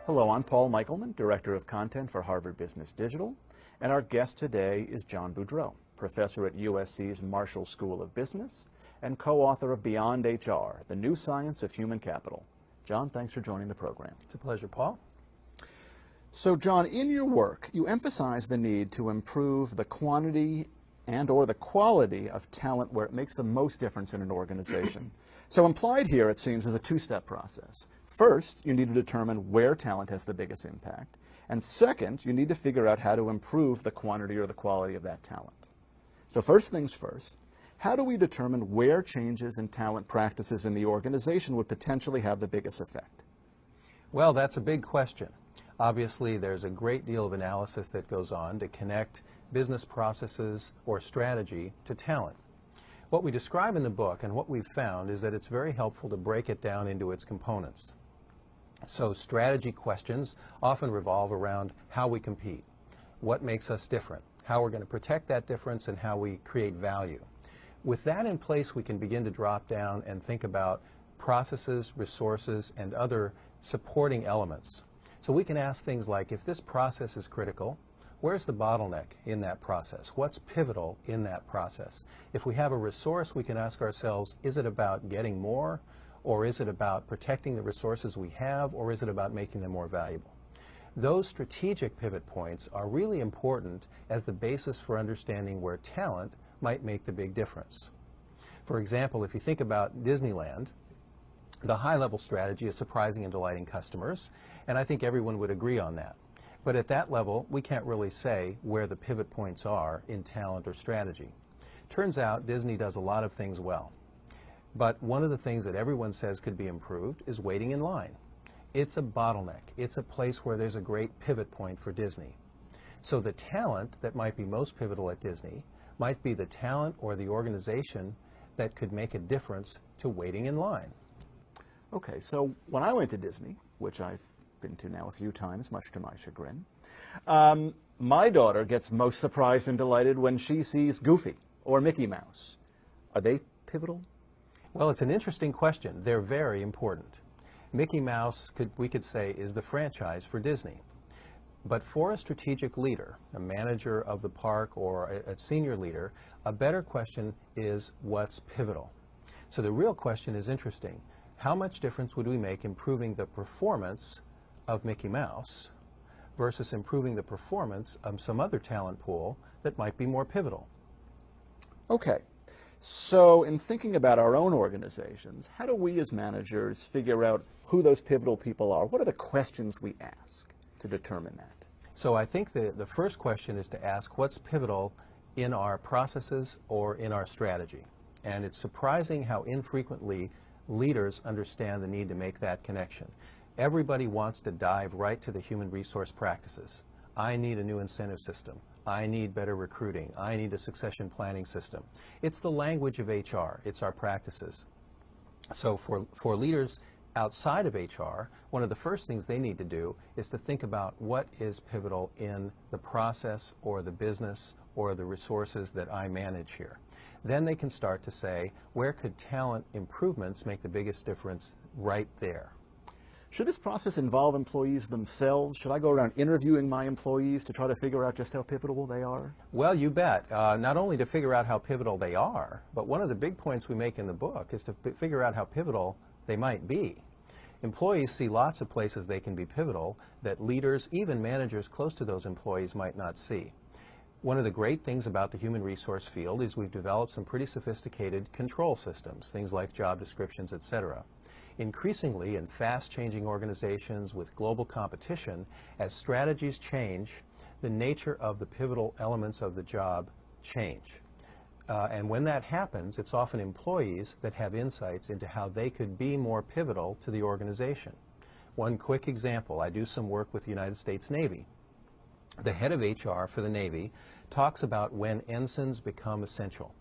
Hello, I'm Paul Michelman, Director of Content for Harvard Business Digital, and our guest today is John Boudreau, Professor at USC's Marshall School of Business and co-author of Beyond HR, The New Science of Human Capital. John, thanks for joining the program. It's a pleasure, Paul. So, John, in your work, you emphasize the need to improve the quantity and/or the quality of talent where it makes the most difference in an organization. So implied here, it seems, is a two-step process. First, you need to determine where talent has the biggest impact. And second, you need to figure out how to improve the quantity or the quality of that talent. So first things first, how do we determine where changes in talent practices in the organization would potentially have the biggest effect? Well, that's a big question. Obviously, there's a great deal of analysis that goes on to connect business processes or strategy to talent. What we describe in the book and what we've found is that it's very helpful to break it down into its components. So strategy questions often revolve around how we compete, what makes us different, how we're going to protect that difference, and how we create value. With that in place, we can begin to drop down and think about processes, resources, and other supporting elements. So we can ask things like, if this process is critical, where's the bottleneck in that process? What's pivotal in that process? If we have a resource, we can ask ourselves, is it about getting more? Or is it about protecting the resources we have, or is it about making them more valuable? Those strategic pivot points are really important as the basis for understanding where talent might make the big difference. For example, if you think about Disneyland, the high-level strategy is surprising and delighting customers, and I think everyone would agree on that. But at that level, we can't really say where the pivot points are in talent or strategy. Turns out Disney does a lot of things well. But one of the things that everyone says could be improved is waiting in line. It's a bottleneck. It's a place where there's a great pivot point for Disney. So the talent that might be most pivotal at Disney might be the talent or the organization that could make a difference to waiting in line. Okay, so when I went to Disney, which I've been to now a few times, much to my chagrin, my daughter gets most surprised and delighted when she sees Goofy or Mickey Mouse. Are they pivotal? Well, it's an interesting question. They're very important. Mickey Mouse, we could say, is the franchise for Disney. But for a strategic leader, a manager of the park or a senior leader, a better question is what's pivotal. So the real question is interesting. How much difference would we make improving the performance of Mickey Mouse versus improving the performance of some other talent pool that might be more pivotal? Okay. So in thinking about our own organizations, how do we as managers figure out who those pivotal people are? What are the questions we ask to determine that? So I think the first question is to ask what's pivotal in our processes or in our strategy. And it's surprising how infrequently leaders understand the need to make that connection. Everybody wants to dive right to the human resource practices. I need a new incentive system. I need better recruiting. I need a succession planning system. It's the language of HR. It's our practices. So for leaders outside of HR, one of the first things they need to do is to think about what is pivotal in the process or the business or the resources that I manage here. Then they can start to say, where could talent improvements make the biggest difference right there? Should this process involve employees themselves? Should I go around interviewing my employees to try to figure out just how pivotal they are? Well, you bet. Not only to figure out how pivotal they are, but one of the big points we make in the book is to figure out how pivotal they might be. Employees see lots of places they can be pivotal that leaders, even managers close to those employees, might not see. One of the great things about the human resource field is we've developed some pretty sophisticated control systems, things like job descriptions, etc. Increasingly, in fast-changing organizations with global competition, as strategies change, the nature of the pivotal elements of the job change. And when that happens, it's often employees that have insights into how they could be more pivotal to the organization. One quick example, I do some work with the United States Navy. The head of HR for the Navy talks about when ensigns become essential.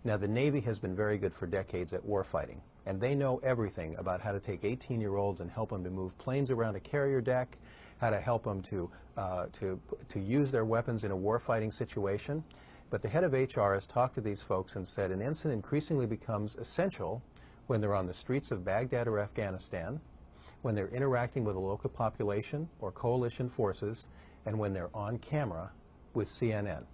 Now, the Navy has been very good for decades at warfighting, and they know everything about how to take 18-year-olds and help them to move planes around a carrier deck, how to help them to use their weapons in a warfighting situation. But the head of HR has talked to these folks and said an ensign increasingly becomes essential when they're on the streets of Baghdad or Afghanistan, when they're interacting with a local population or coalition forces, and when they're on camera with CNN.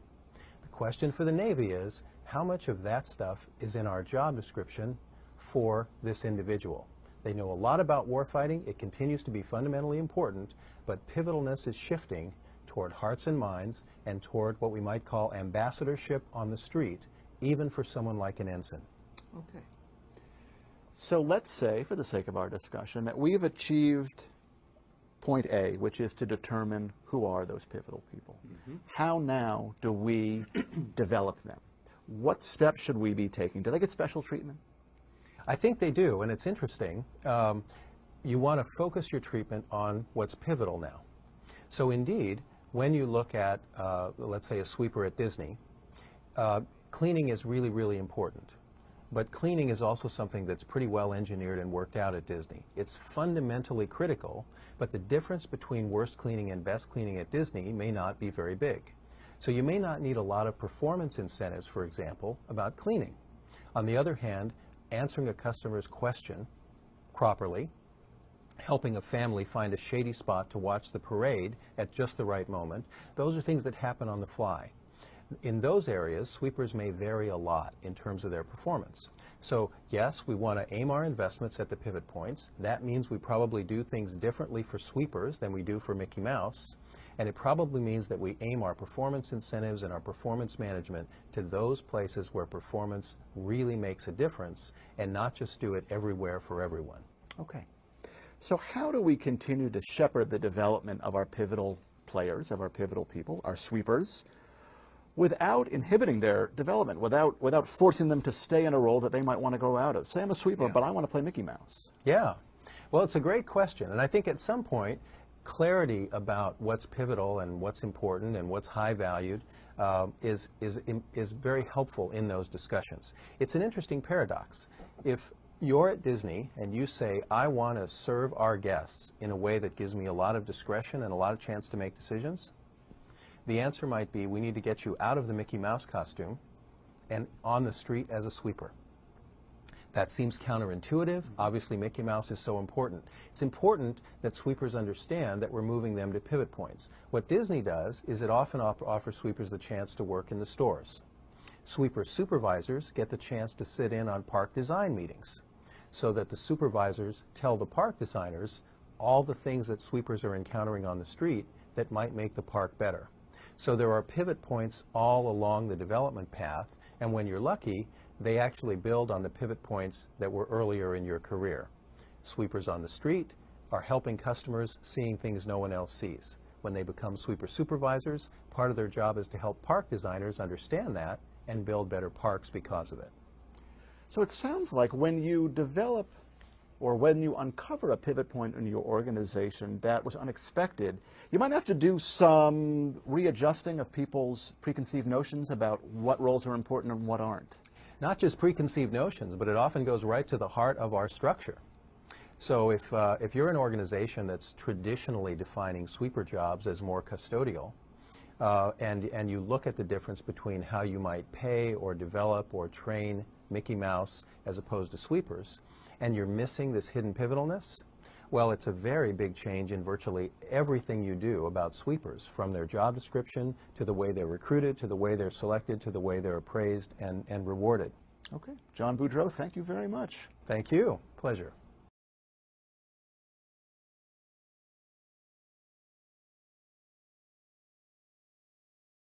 The question for the Navy is, how much of that stuff is in our job description for this individual? They know a lot about warfighting. It continues to be fundamentally important, but pivotalness is shifting toward hearts and minds and toward what we might call ambassadorship on the street, even for someone like an ensign. Okay. So let's say, for the sake of our discussion, that we've achieved point A, which is to determine who are those pivotal people. How now do we develop them? What steps should we be taking? Do they get special treatment? I think they do, and it's interesting. You want to focus your treatment on what's pivotal now. So indeed, when you look at, let's say, a sweeper at Disney, cleaning is really, really important. But cleaning is also something that's pretty well engineered and worked out at Disney. It's fundamentally critical, but the difference between worst cleaning and best cleaning at Disney may not be very big. So you may not need a lot of performance incentives, for example, about cleaning. On the other hand, answering a customer's question properly, helping a family find a shady spot to watch the parade at just the right moment, those are things that happen on the fly. In those areas, sweepers may vary a lot in terms of their performance. So yes, we want to aim our investments at the pivot points. That means we probably do things differently for sweepers than we do for Mickey Mouse. And it probably means that we aim our performance incentives and our performance management to those places where performance really makes a difference, and not just do it everywhere for everyone. Okay. So how do we continue to shepherd the development of our pivotal players, of our pivotal people, our sweepers, without inhibiting their development, without forcing them to stay in a role that they might want to grow out of? Say I'm a sweeper, but I want to play Mickey Mouse. Yeah. Well, it's a great question, and I think at some point, clarity about what's pivotal and what's important and what's high valued is very helpful in those discussions. It's an interesting paradox. If you're at Disney and you say, I want to serve our guests in a way that gives me a lot of discretion and a lot of chance to make decisions, the answer might be, we need to get you out of the Mickey Mouse costume and on the street as a sweeper. That seems counterintuitive. Obviously, Mickey Mouse is so important. It's important that sweepers understand that we're moving them to pivot points. What Disney does is it often offers sweepers the chance to work in the stores. Sweeper supervisors get the chance to sit in on park design meetings so that the supervisors tell the park designers all the things that sweepers are encountering on the street that might make the park better. So there are pivot points all along the development path, and when you're lucky, they actually build on the pivot points that were earlier in your career. Sweepers on the street are helping customers seeing things no one else sees. When they become sweeper supervisors, part of their job is to help park designers understand that and build better parks because of it. So it sounds like when you develop or when you uncover a pivot point in your organization that was unexpected, you might have to do some readjusting of people's preconceived notions about what roles are important and what aren't. Not just preconceived notions, but it often goes right to the heart of our structure. So if you're an organization that's traditionally defining sweeper jobs as more custodial, and you look at the difference between how you might pay or develop or train Mickey Mouse as opposed to sweepers, and you're missing this hidden pivotalness, well, it's a very big change in virtually everything you do about sweepers, from their job description to the way they're recruited, to the way they're selected, to the way they're appraised and rewarded. Okay. John Boudreau, thank you very much. Thank you. Pleasure.